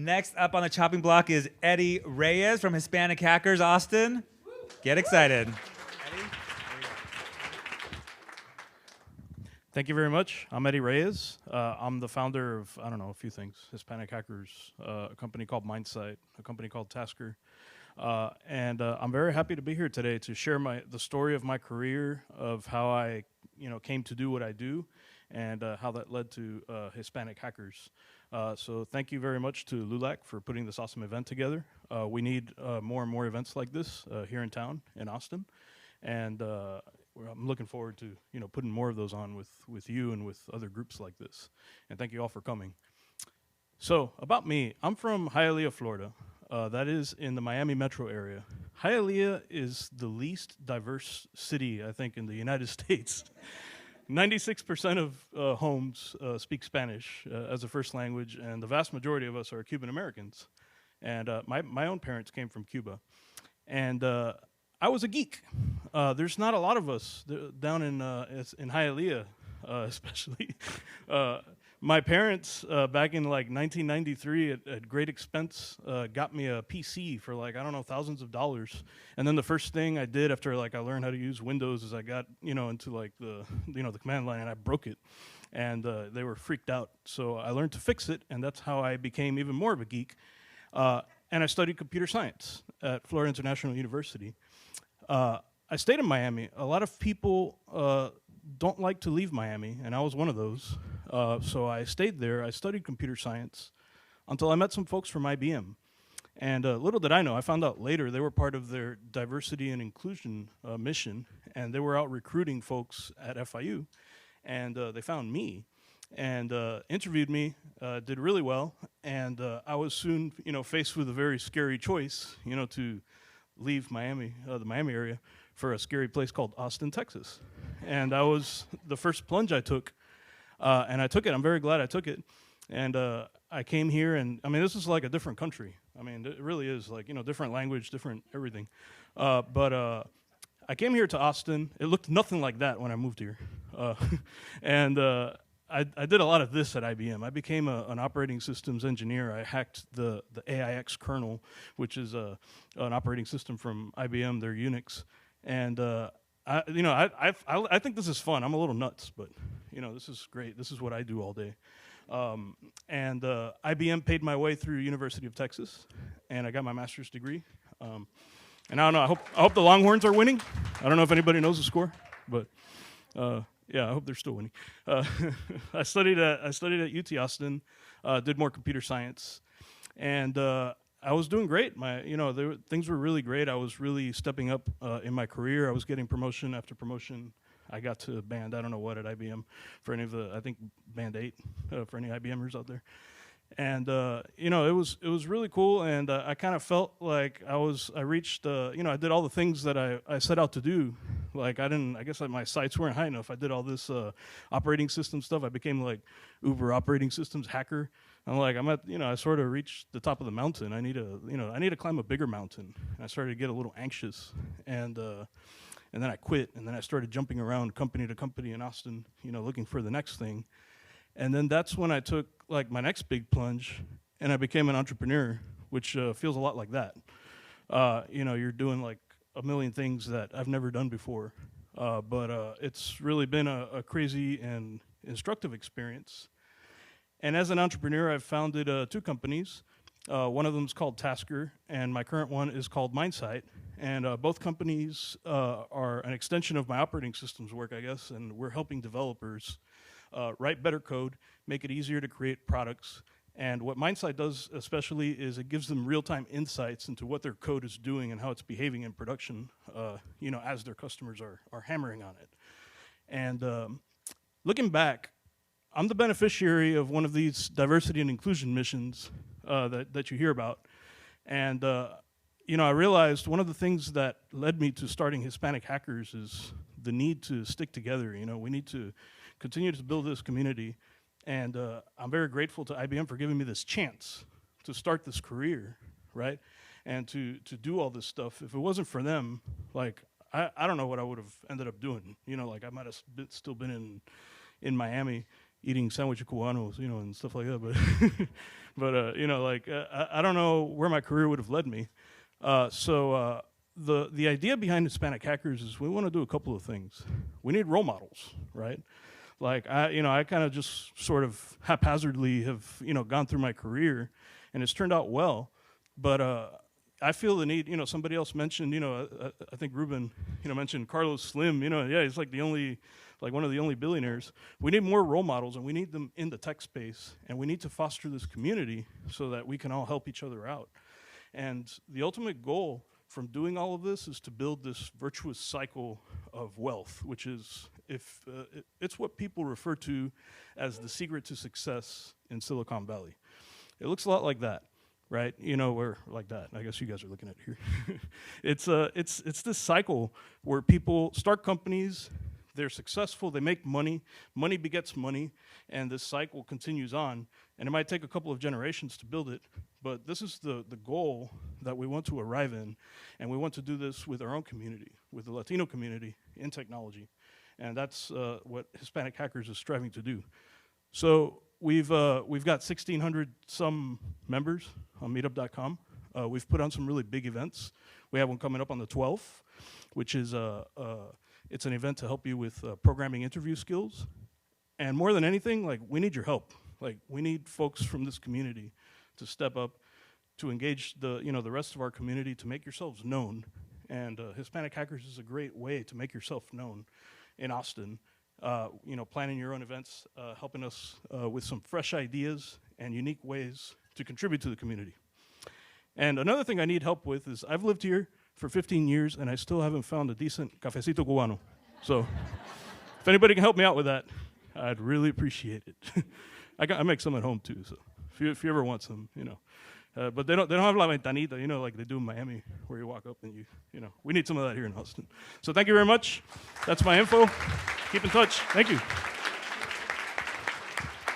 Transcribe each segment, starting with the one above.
Next up on the chopping block is Eddy Reyes from Hispanic Hackers, Austin. Get excited. Eddy? Thank you very much. I'm Eddy Reyes. I'm the founder of, a few things. Hispanic Hackers, a company called Mindsight, a company called Tasker. And I'm very happy to be here today to share the story of my career, of how I came to do what I do, and how that led to Hispanic Hackers. So thank you very much to LULAC for putting this awesome event together. We need more and more events like this here in town, in Austin. And I'm looking forward to putting more of those on with you and with other groups like this. And thank you all for coming. So about me, I'm from Hialeah, Florida. That is in the Miami metro area. Hialeah is the least diverse city, I think, in the United States. 96% of homes speak Spanish as a first language, and the vast majority of us are Cuban Americans. And my own parents came from Cuba. And I was a geek. There's not a lot of us down in Hialeah, especially. My parents, back in like 1993, at great expense, got me a PC for thousands of dollars. And then the first thing I did after I learned how to use Windows is I got into the command line, and I broke it, and they were freaked out. So I learned to fix it, and that's how I became even more of a geek. And I studied computer science at Florida International University. I stayed in Miami. A lot of people don't like to leave Miami, and I was one of those. So I stayed there. I studied computer science until I met some folks from IBM. And little did I know, I found out later they were part of their diversity and inclusion mission, and they were out recruiting folks at FIU. And they found me and interviewed me, did really well. And I was soon faced with a very scary choice, to leave Miami, the Miami area, for a scary place called Austin, Texas. And that was the first plunge I took. And I took it. I'm very glad I took it. And I came here, and this is like a different country. It really is different language, different everything. But I came here to Austin. It looked nothing like that when I moved here. And I did a lot of this at IBM. I became an operating systems engineer. I hacked the AIX kernel, which is an operating system from IBM, their Unix. And I think this is fun. I'm a little nuts, but this is great. This is what I do all day. And IBM paid my way through University of Texas, and I got my master's degree. And I don't know. I hope the Longhorns are winning. I don't know if anybody knows the score, but yeah, I hope they're still winning. I studied at UT Austin, did more computer science, and I was doing great. Things were really great. I was really stepping up in my career. I was getting promotion after promotion. I got to band, I don't know what, at IBM for any of I think band 8 for any IBMers out there. And it was really cool, and I kind of felt like I reached, I did all the things that I set out to do. I guess my sights weren't high enough. I did all this operating system stuff. I became Uber operating systems hacker. I sort of reached the top of the mountain. I need to climb a bigger mountain. And I started to get a little anxious, and then I quit, and then I started jumping around company to company in Austin, looking for the next thing. And then that's when I took my next big plunge, and I became an entrepreneur, which feels a lot like that. You're doing a million things that I've never done before, but it's really been a crazy and instructive experience. And as an entrepreneur, I've founded 2 companies. One of them is called Tasker, and my current one is called Mindsight. And both companies are an extension of my operating systems work, I guess, and we're helping developers write better code, make it easier to create products. And what Mindsight does especially is it gives them real-time insights into what their code is doing and how it's behaving in production, as their customers are hammering on it. And looking back, I'm the beneficiary of one of these diversity and inclusion missions that you hear about. And I realized one of the things that led me to starting Hispanic Hackers is the need to stick together. We need to continue to build this community. And I'm very grateful to IBM for giving me this chance to start this career, right? And to do all this stuff. If it wasn't for them, I don't know what I would have ended up doing. I might have still been in Miami, eating sandwich cubanos, and stuff like that. But, I don't know where my career would have led me. The idea behind Hispanic Hackers is we want to do a couple of things. We need role models, right? Like I kind of just sort of haphazardly have gone through my career, and it's turned out well. But I feel the need. Somebody else mentioned. I think Ruben mentioned Carlos Slim. Yeah, he's like one of the only billionaires. We need more role models, and we need them in the tech space, and we need to foster this community so that we can all help each other out. And the ultimate goal from doing all of this is to build this virtuous cycle of wealth, which is it's what people refer to as the secret to success in Silicon Valley. It looks a lot like that, right? We're like that. I guess you guys are looking at it here. It's this cycle where people start companies, they're successful, they make money, money begets money, and this cycle continues on. And it might take a couple of generations to build it, but this is the goal that we want to arrive in, and we want to do this with our own community, with the Latino community in technology. And that's what Hispanic Hackers is striving to do. So we've got 1,600 some members on meetup.com. We've put on some really big events. We have one coming up on the 12th, which is it's an event to help you with programming interview skills. And more than anything, we need your help. We need folks from this community to step up, to engage the rest of our community, to make yourselves known. And Hispanic Hackers is a great way to make yourself known in Austin. Planning your own events, helping us with some fresh ideas and unique ways to contribute to the community. And another thing I need help with is I've lived here for 15 years and I still haven't found a decent cafecito cubano. So if anybody can help me out with that, I'd really appreciate it. I make some at home too, so if you ever want some, but they don't have la ventanita, like they do in Miami, where you walk up and we need some of that here in Austin. So thank you very much. That's my info. Keep in touch. Thank you.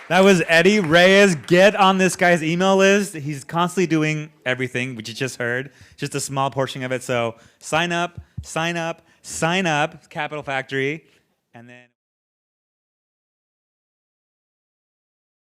That was Eddy Reyes. Get on this guy's email list. He's constantly doing everything, which you just heard, just a small portion of it. So sign up, Capital Factory, and then...